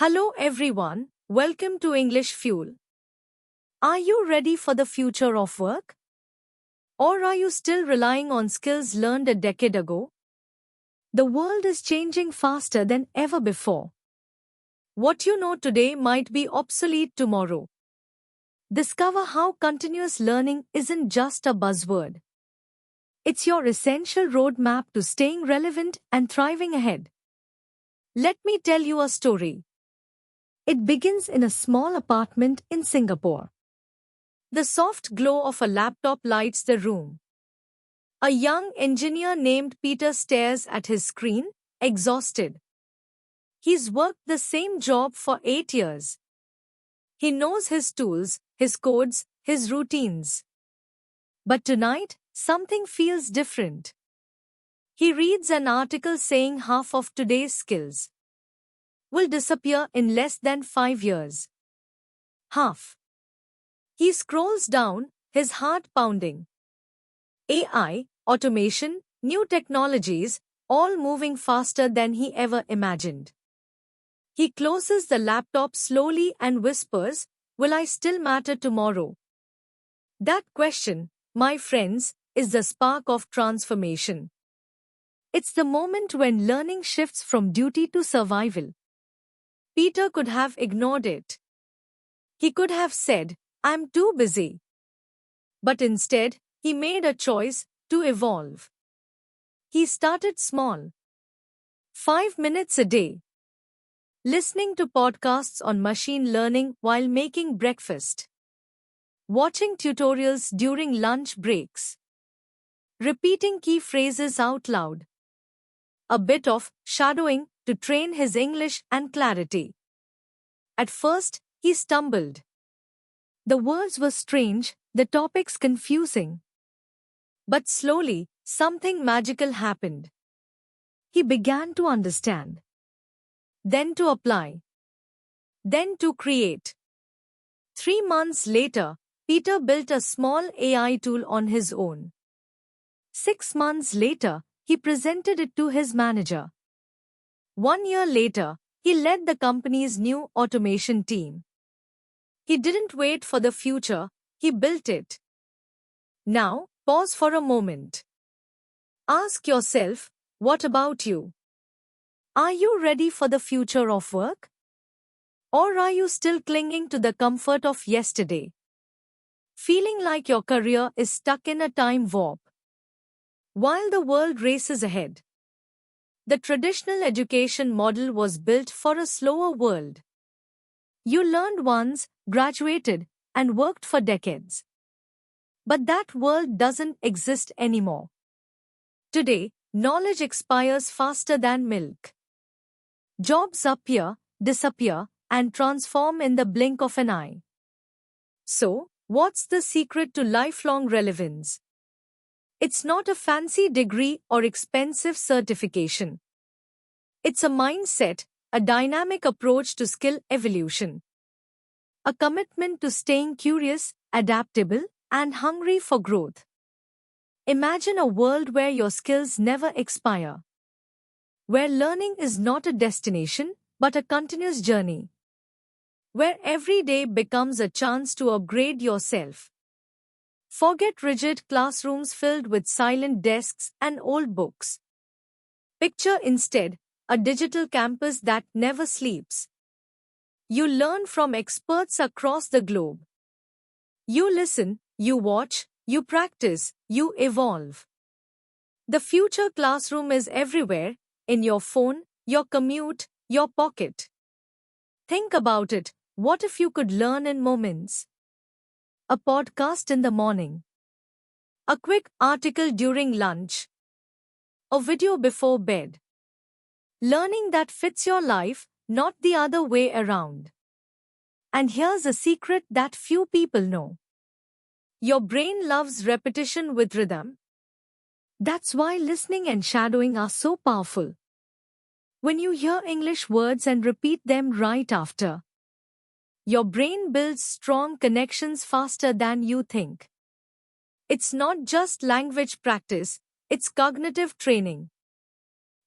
Hello everyone, welcome to English Fuel. Are you ready for the future of work? Or are you still relying on skills learned a decade ago? The world is changing faster than ever before. What you know today might be obsolete tomorrow. Discover how continuous learning isn't just a buzzword. It's your essential roadmap to staying relevant and thriving ahead. Let me tell you a story. It begins in a small apartment in Singapore. The soft glow of a laptop lights the room. A young engineer named Peter stares at his screen, exhausted. He's worked the same job for 8 years. He knows his tools, his codes, his routines. But tonight, something feels different. He reads an article saying half of today's skills will disappear in less than 5 years. Half. He scrolls down, his heart pounding. AI, automation, new technologies, all moving faster than he ever imagined. He closes the laptop slowly and whispers, "Will I still matter tomorrow?" That question, my friends, is the spark of transformation. It's the moment when learning shifts from duty to survival. Peter could have ignored it. He could have said, "I'm too busy." But instead, he made a choice to evolve. He started small. 5 minutes a day. Listening to podcasts on machine learning while making breakfast. Watching tutorials during lunch breaks. Repeating key phrases out loud. A bit of shadowing to train his English and clarity. At first, he stumbled. The words were strange, the topics confusing. But slowly, something magical happened. He began to understand. Then to apply. Then to create. 3 months later, Peter built a small AI tool on his own. 6 months later, he presented it to his manager. 1 year later, he led the company's new automation team. He didn't wait for the future, he built it. Now, pause for a moment. Ask yourself, what about you? Are you ready for the future of work? Or are you still clinging to the comfort of yesterday? Feeling like your career is stuck in a time warp? While the world races ahead, the traditional education model was built for a slower world. You learned once, graduated, and worked for decades. But that world doesn't exist anymore. Today, knowledge expires faster than milk. Jobs appear, disappear, and transform in the blink of an eye. So, what's the secret to lifelong relevance? It's not a fancy degree or expensive certification. It's a mindset, a dynamic approach to skill evolution. A commitment to staying curious, adaptable, and hungry for growth. Imagine a world where your skills never expire. Where learning is not a destination, but a continuous journey. Where every day becomes a chance to upgrade yourself. Forget rigid classrooms filled with silent desks and old books. Picture instead a digital campus that never sleeps. You learn from experts across the globe. You listen, you watch, you practice, you evolve. The future classroom is everywhere, in your phone, your commute, your pocket. Think about it, what if you could learn in moments? A podcast in the morning. A quick article during lunch. A video before bed. Learning that fits your life, not the other way around. And here's a secret that few people know. Your brain loves repetition with rhythm. That's why listening and shadowing are so powerful. When you hear English words and repeat them right after, your brain builds strong connections faster than you think. It's not just language practice, it's cognitive training.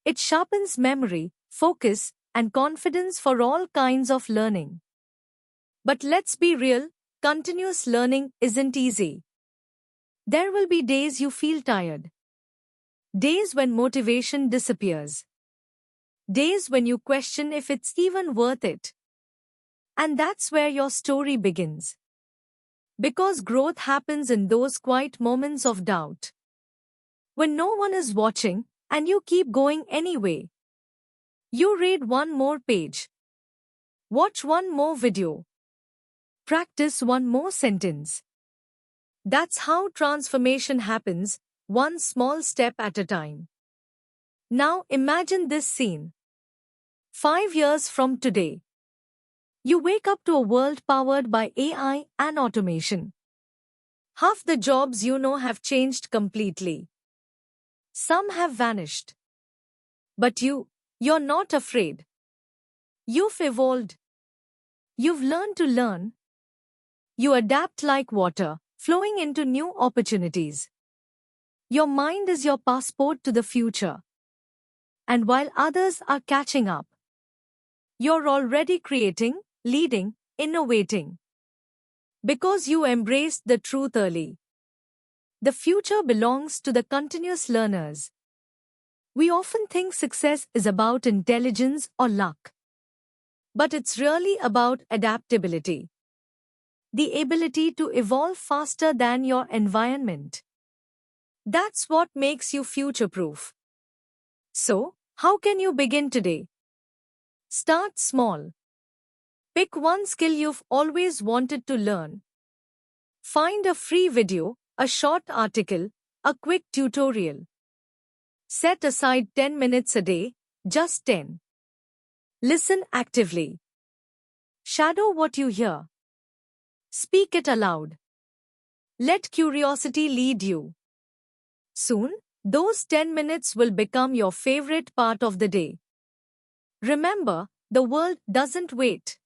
It sharpens memory, focus, and confidence for all kinds of learning. But let's be real, continuous learning isn't easy. There will be days you feel tired. Days when motivation disappears. Days when you question if it's even worth it. And that's where your story begins. Because growth happens in those quiet moments of doubt. When no one is watching, and you keep going anyway. You read one more page. Watch one more video. Practice one more sentence. That's how transformation happens, one small step at a time. Now imagine this scene. 5 years from today. You wake up to a world powered by AI and automation. Half the jobs you know have changed completely. Some have vanished. But you're not afraid. You've evolved. You've learned to learn. You adapt like water, flowing into new opportunities. Your mind is your passport to the future. And while others are catching up, you're already creating, leading, innovating. Because you embraced the truth early. The future belongs to the continuous learners. We often think success is about intelligence or luck. But it's really about adaptability. The ability to evolve faster than your environment. That's what makes you future-proof. So, how can you begin today? Start small. Pick one skill you've always wanted to learn. Find a free video, a short article, a quick tutorial. Set aside 10 minutes a day, just 10. Listen actively. Shadow what you hear. Speak it aloud. Let curiosity lead you. Soon, those 10 minutes will become your favorite part of the day. Remember, the world doesn't wait.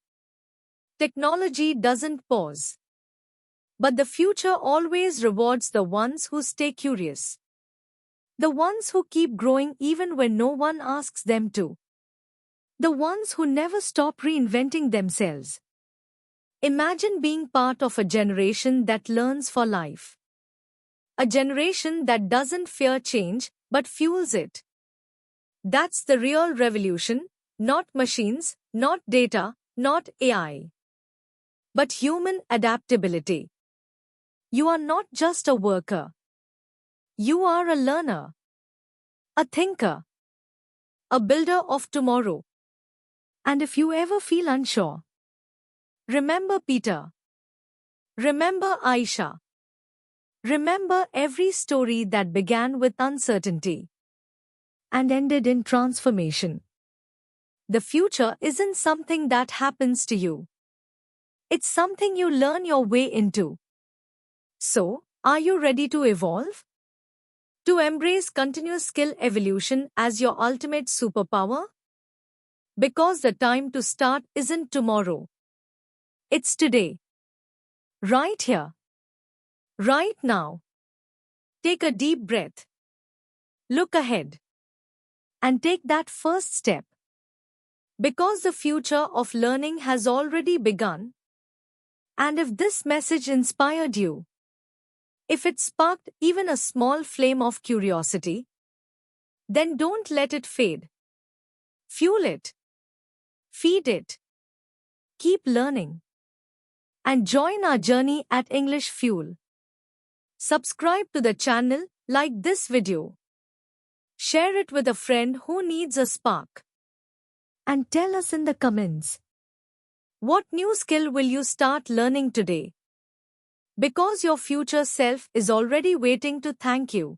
Technology doesn't pause. But the future always rewards the ones who stay curious. The ones who keep growing even when no one asks them to. The ones who never stop reinventing themselves. Imagine being part of a generation that learns for life. A generation that doesn't fear change, but fuels it. That's the real revolution, not machines, not data, not AI. But human adaptability. You are not just a worker. You are a learner. A thinker. A builder of tomorrow. And if you ever feel unsure, remember Peter. Remember Aisha. Remember every story that began with uncertainty and ended in transformation. The future isn't something that happens to you. It's something you learn your way into. So, are you ready to evolve? To embrace continuous skill evolution as your ultimate superpower? Because the time to start isn't tomorrow. It's today. Right here. Right now. Take a deep breath. Look ahead. And take that first step. Because the future of learning has already begun. And if this message inspired you, if it sparked even a small flame of curiosity, then don't let it fade. Fuel it. Feed it. Keep learning. And join our journey at English Fuel. Subscribe to the channel, like this video. Share it with a friend who needs a spark. And tell us in the comments, what new skill will you start learning today? Because your future self is already waiting to thank you.